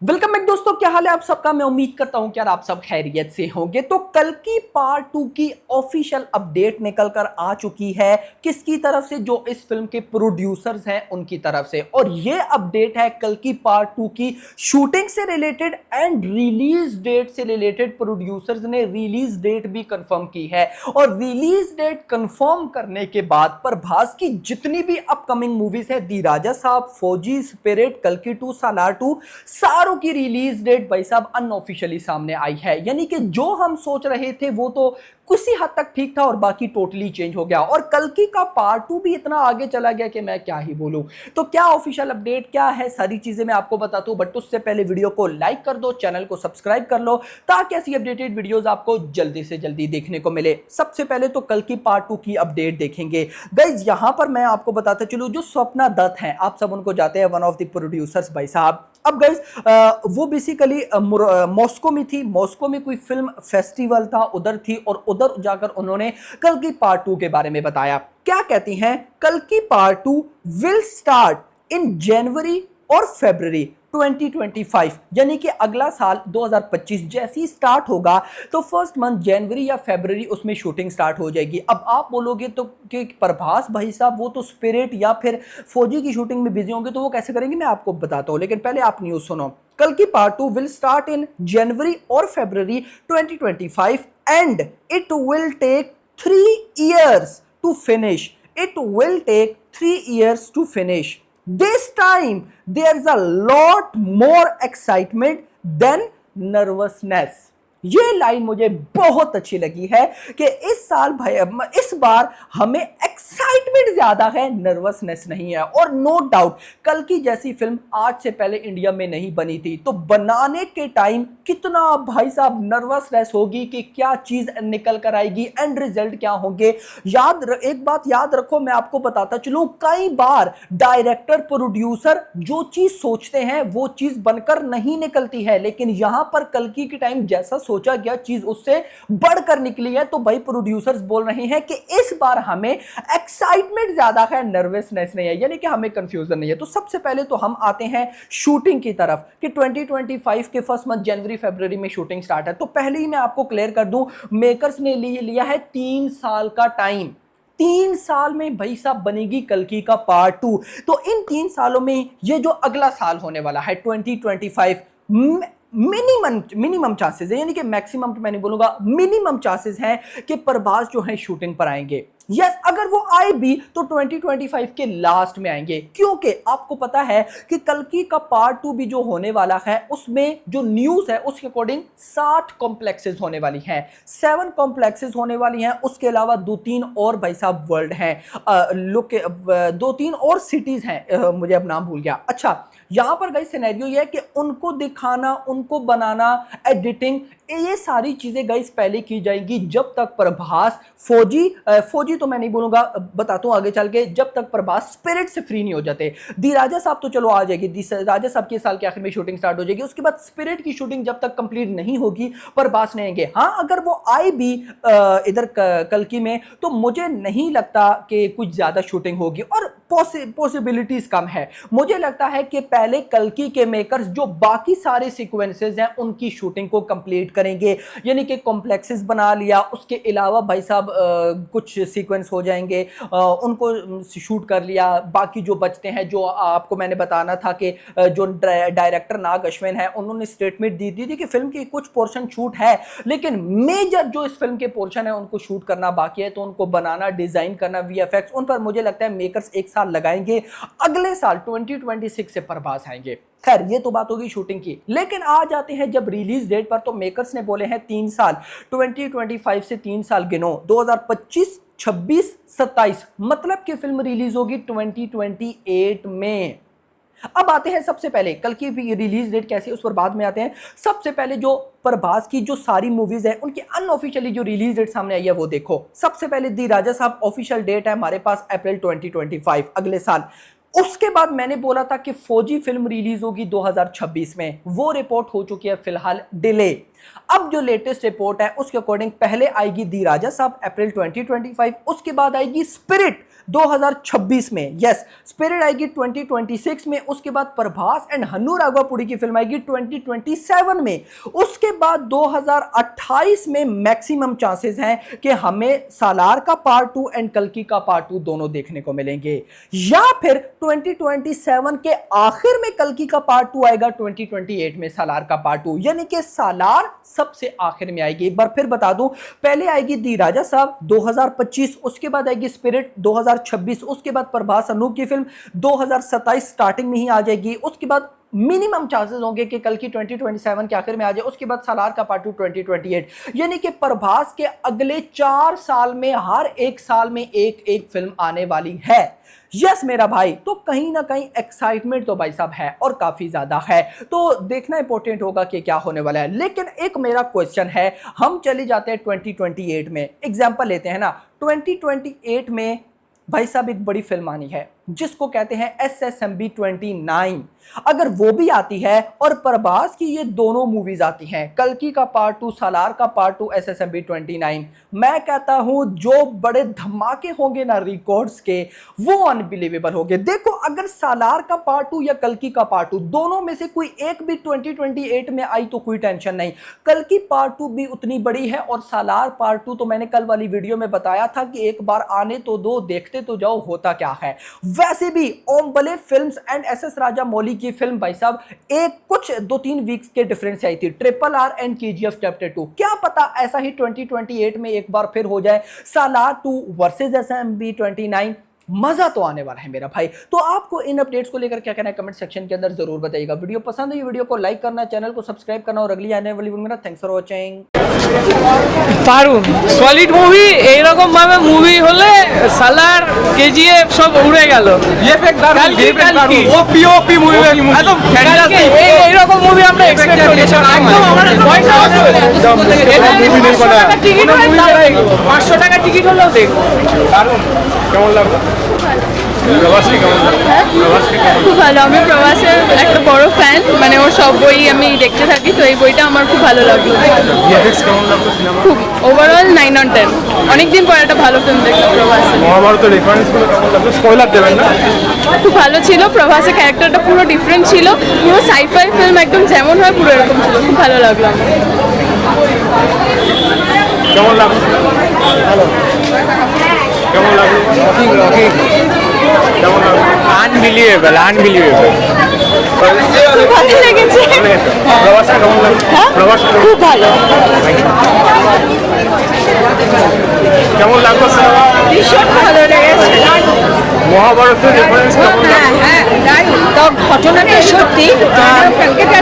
Welcome back दोस्तों, क्या हाल है आप सबका। मैं उम्मीद करता हूं कि यार आप सब खैरियत से होंगे। तो कल की पार्ट 2 की ऑफिशियल अपडेट निकल कर आ चुकी है। किसकी तरफ से? जो इस फिल्म के प्रोड्यूसर्स हैं उनकी तरफ से। और ये अपडेट है कल की पार्ट 2 की शूटिंग से रिलेटेड एंड रिलीज डेट से रिलेटेड। प्रोड्यूसर्स ने रिलीज डेट भी कंफर्म की है और रिलीज डेट कंफर्म करने के बाद प्रभास की जितनी भी अपकमिंग मूवीज है, दी राजा साहब, फौजी, स्पिरिट, कल्कि 2, सालार 2, सारों की रिलीज डेट भाई साहब अनऑफिशियली सामने आई है। यानी कि जो हम सोच रहे थे वो तो किसी हद तक ठीक था और बाकी टोटली चेंज हो गया। और कल्कि का पार्ट 2 भी इतना आगे चला गया कि मैं क्या ही बोलूं। तो क्या ऑफिशियल अपडेट क्या है, सारी चीजें मैं आपको बताता हूं, बट उससे पहले वीडियो को लाइक कर दो, चैनल को सब्सक्राइब कर लो ताकि ऐसी अपडेटेड वीडियोस आपको जल्दी से जल्दी देखने को मिले। सबसे पहले तो कल्कि पार्ट 2 की अपडेट देखेंगे गाइज। यहां पर मैं आपको बताता चलूं, जो स्वप्ना दत्त हैं, आप सब उनको जाते हैं, वन ऑफ द प्रोड्यूसर्स भाई साहब। अब गाइज वो बेसिकली मॉस्को में थी। मॉस्को में कोई फिल्म फेस्टिवल था, उधर थी और उधर जाकर उन्होंने कल्कि पार्ट 2 के बारे में बताया। क्या कहती हैं? कल्कि part 2 will start in January और फरवरी 2025, यानी कि अगला साल 2025 जैसे ही स्टार्ट होगा तो फर्स्ट मंथ जनवरी या फरवरी उसमें शूटिंग स्टार्ट हो जाएगी। अब आप बोलोगे तो कि प्रभास भाई साहब वो तो स्पिरिट या फिर फौजी की शूटिंग में बिजी होंगे, तो वो कैसे करेंगे मैं आपको बताता हूं। लेकिन पहले आप न्यूज सुनो। कल्कि part 2 will start in January और February 2025 and it will take 3 years to finish. It will take 3 years to finish. This time there is a lot more excitement than nervousness। ये लाइन मुझे बहुत अच्छी लगी है कि इस साल भाई इस बार हमें एक्साइटमेंट ज्यादा है, नर्वसनेस नहीं है। और नो डाउट कल्कि जैसी फिल्म आज से पहले इंडिया में नहीं बनी थी, तो बनाने के टाइम कितना भाई साहब नर्वसनेस होगी कि क्या चीज निकल कर आएगी, एंड रिजल्ट क्या होंगे। एक बात याद रखो, मैं आपको बताता चलूं, कई बार डायरेक्टर प्रोड्यूसर जो चीज सोचते हैं वो चीज बनकर नहीं निकलती है, लेकिन यहां पर कल्कि के टाइम जैसा सोचा गया चीज उससे बढ़कर निकली है। तो भाई प्रोड्यूसर्स बोल रहे हैं कि इस बार हमें एक्साइटमेंट ज्यादा है, नर्वसनेस नहीं है, यानी कि हमें कंफ्यूजन नहीं है। तो सबसे पहले तो हम आते हैं शूटिंग की तरफ कि 2025 के फर्स्ट मंथ जनवरी फरवरी में शूटिंग स्टार्ट है। तो पहले ही मैं आपको क्लियर कर दूं, मेकर्स ने लिया है 3 साल का टाइम। 3 साल में भाई साहब बनेगी कल्कि का पार्ट 2। तो इन 3 सालों में ये जो अगला साल होने वाला है 2025, मिनिमम चांसेस है, यानी कि मैक्सिमम तो मैं नहीं बोलूंगा, मिनिमम चांसेस हैं कि प्रभास जो है शूटिंग पर आएंगे। यस, अगर वो आए भी तो 2025 के लास्ट में आएंगे, क्योंकि आपको पता है कि कल्कि का पार्ट 2 भी जो होने वाला है उसमें जो न्यूज है उसके अकॉर्डिंग 60 कॉम्प्लेक्सेस होने वाली हैं, 7 कॉम्प्लेक्सेस होने वाली हैं। उसके अलावा 2-3 और भाई साहब वर्ल्ड हैं, लुक 2-3 और सिटीज हैं, मुझे अब नाम भूल गया। अच्छा, यहां पर गाइस सिनेरियो ये है कि उनको दिखाना, उनको बनाना, एडिटिंग, ये सारी चीजें गाइस पहले की जाएंगी जब तक प्रभास फौजी तो मैं नहीं बोलूंगा, बताता हूं आगे चल के, जब तक प्रभास स्पिरिट से फ्री नहीं हो जाते। दी राजा साहब तो चलो आ जाएगी, दी राजा साहब के साल के आखिर में शूटिंग स्टार्ट हो जाएगी। उसके बाद स्पिरिट की शूटिंग जब तक कंप्लीट नहीं होगी प्रभास नहीं आएंगे। हाँ, अगर वो आए भी इधर कल्कि में तो मुझे नहीं लगता कि कुछ ज्यादा शूटिंग होगी और पॉसिबिलिटीज कम है। मुझे लगता है कि पहले कल्कि के मेकर्स जो बाकी सारे सीक्वेंसेस हैं उनकी शूटिंग को कंप्लीट करेंगे, यानी कि कॉम्प्लेक्सेस बना लिया, उसके अलावा भाई साहब कुछ सीक्वेंस हो जाएंगे, उनको शूट कर लिया। बाकी जो बचते हैं, जो आपको मैंने बताना था कि जो डायरेक्टर नाग अश्विन है उन्होंने स्टेटमेंट दी थी कि फिल्म की कुछ पोर्शन शूट है, लेकिन मेजर जो इस फिल्म के पोर्शन है उनको शूट करना बाकी है। तो उनको बनाना, डिजाइन करना, वीएफएक्स, उन पर मुझे लगता है मेकर्स 1 साल लगाएंगे। अगले साल 2026 से प्रभास आएंगे। खैर, ये तो बात होगी शूटिंग की, लेकिन आ जाते हैं जब रिलीज डेट पर, तो मेकर्स ने बोले हैं 3 साल, 2025 से 3 साल गिनो, 2025, 26, 27, मतलब कि फिल्म रिलीज होगी 2028 में। अब आते हैं सबसे पहले कल की रिलीज डेट कैसी है उस पर बाद में आते हैं। सबसे पहले जो प्रभास की जो सारी मूवीज है उनकी अनऑफिशियली जो रिलीज डेट सामने आई है वो देखो। सबसे पहले दी राजा साहब ऑफिशियल डेट है हमारे पास अप्रैल 2025, अगले साल। उसके बाद मैंने बोला था कि फौजी फिल्म रिलीज होगी 2026 में, वो रिपोर्ट हो चुकी है फिलहाल डिले। अब जो लेटेस्ट रिपोर्ट है उसके अकॉर्डिंग पहले आएगी दी राजा साहब अप्रैल 2025, उसके बाद आएगी स्पिरिट 2026 में, यस स्पिरिट आएगी 2026 में, उसके बाद प्रभास एंड हन्नू राघवापुरी की फिल्म आएगी 2027 में, उसके बाद 2028 में मैक्सिमम चांसेस हैं कि हमें सालार का पार्ट 2 एंड कल्कि का पार्ट 2 दोनों देखने को मिलेंगे, या फिर 2027 के आखिर में कल्कि का पार्ट 2 आएगा, 2028 में सालार का पार्ट 2, यानी कि सालार सबसे आखिर में आएगी। एक बार फिर बता दूं, पहले आएगी दी राजा साहब 2025, उसके बाद आएगी स्पिरिट 2026, उसके बाद प्रभास अनूप की फिल्म 2027 स्टार्टिंग में ही आ जाएगी, उसके बाद मिनिमम चांसेस होंगे कि कल की 2027 के आखिर में आ जाए, उसके बाद सालार का पार्ट 2 2028, यानी कि प्रभास के अगले 4 साल में हर एक साल में एक एक फिल्म आने वाली है। यस मेरा भाई, तो कहीं ना कहीं एक्साइटमेंट तो भाई साहब है और काफी ज्यादा है, तो देखना इंपॉर्टेंट होगा कि क्या होने वाला है। लेकिन एक मेरा क्वेश्चन है, हम चले जाते हैं 2028 में, एग्जांपल लेते हैं ना, 2028 में भाई साहब एक बड़ी फिल्म आनी है जिसको कहते हैं SSMB 29, अगर वो भी आती है और प्रभास की ये दोनों मूवीज आती हैं, कल्कि का पार्ट 2 सालार का पार्ट 2 SSMB 29, मैं कहता हूं जो बड़े धमाके होंगे ना रिकॉर्ड्स के, वो अनबिलीवेबल होंगे। देखो अगर सालार का पार्ट 2 या कल्कि का पार्ट 2 दोनों में से कोई एक भी 2028 में आई तो कोई टेंशन नहीं, कल्कि पार्ट 2 भी उतनी बड़ी है और सालार पार्ट 2 तो मैंने कल वाली वीडियो में बताया था कि एक बार आने तो दो, देखते तो जाओ होता क्या है। वैसे भी Omble films and SS Rajamouli की फिल्म भाई साहब एक कुछ 2-3 वीक्स के डिफरेंस से आई थी, RRR एंड KGF चैप्टर 2, क्या पता ऐसा ही 2028 में एक बार फिर हो जाए, सालार 2 वर्सेस SSMB 29, मजा तो आने वाला है मेरा भाई। तो आपको इन अपडेट्स को लेकर क्या कहना है कमेंट सेक्शन के अंदर जरूर बताइएगा। वीडियो पसंद है, वीडियो को लाइक करना, चैनल को सब्सक्राइब करना और अगली आने वाली वीडियो में थैंक्स फॉर वाचिंग। দারুণ সলিড মুভি, এইরকম ভাবে মুভি হলে সালার কেজিএফ সব উড়ে গেল। এফেক্ট দারুণ, ওপি ওপি মুভি একদম ফ্যান্টাস্টিক, এইরকম মুভি আমরা এক্সপেক্ট করি। একদম আমার পয়সা মুভি নেই কোনা টিকিট 500 টাকা টিকিট হলেও দেখো। দারুণ, কেমন লাগলো? খুব ভালো, আমি প্রভাসের একটা বড় ফ্যান, মানে ওর সব বই আমি দেখতে থাকি, তো এই বইটা আমার খুব ভালো লাগলো। খুব ওভারঅল 9 on 10, অনেকদিন পর একটা ভালো ফিল্ম দেখলাম প্রভাসের। মহাভারতের রেফারেন্সগুলো কেমন লাগলো? স্পয়লার দেবেন না? খুব ভালো ছিল, প্রভাসের ক্যারেক্টারটা পুরো ডিফারেন্ট ছিল, পুরো সাইফাই ফিল্ম একদম যেমন হয় পুরো এরকম ছিল, খুব ভালো লাগলো আমার। কেমন লাগলো? ভালো। কেমন লাগলো? রকি কেমন লাগলো? Unbelievable, unbelievable. ভালো লেগেছে। প্রভাস কেমন লাগলো? প্রভাস খুব ভালো। কেমন লাগলো? ভীষণ ভালো লেগেছে। মহাভারতের রেফারেন্স কেমন লাগলো? তো ঘটনাটা সত্যি,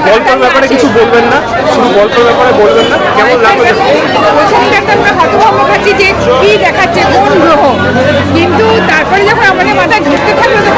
গল্পের ব্যাপারে কিছু বলবেন না? শুধু গল্পের ব্যাপারে বলবেন না? কেমন লাগলো? আমরা হতভম্ব খাচ্ছি যে কি দেখাচ্ছে, কোন গ্রহ, কিন্তু তারপরে যখন আমাদের মাথায় ঢুকতে থাকে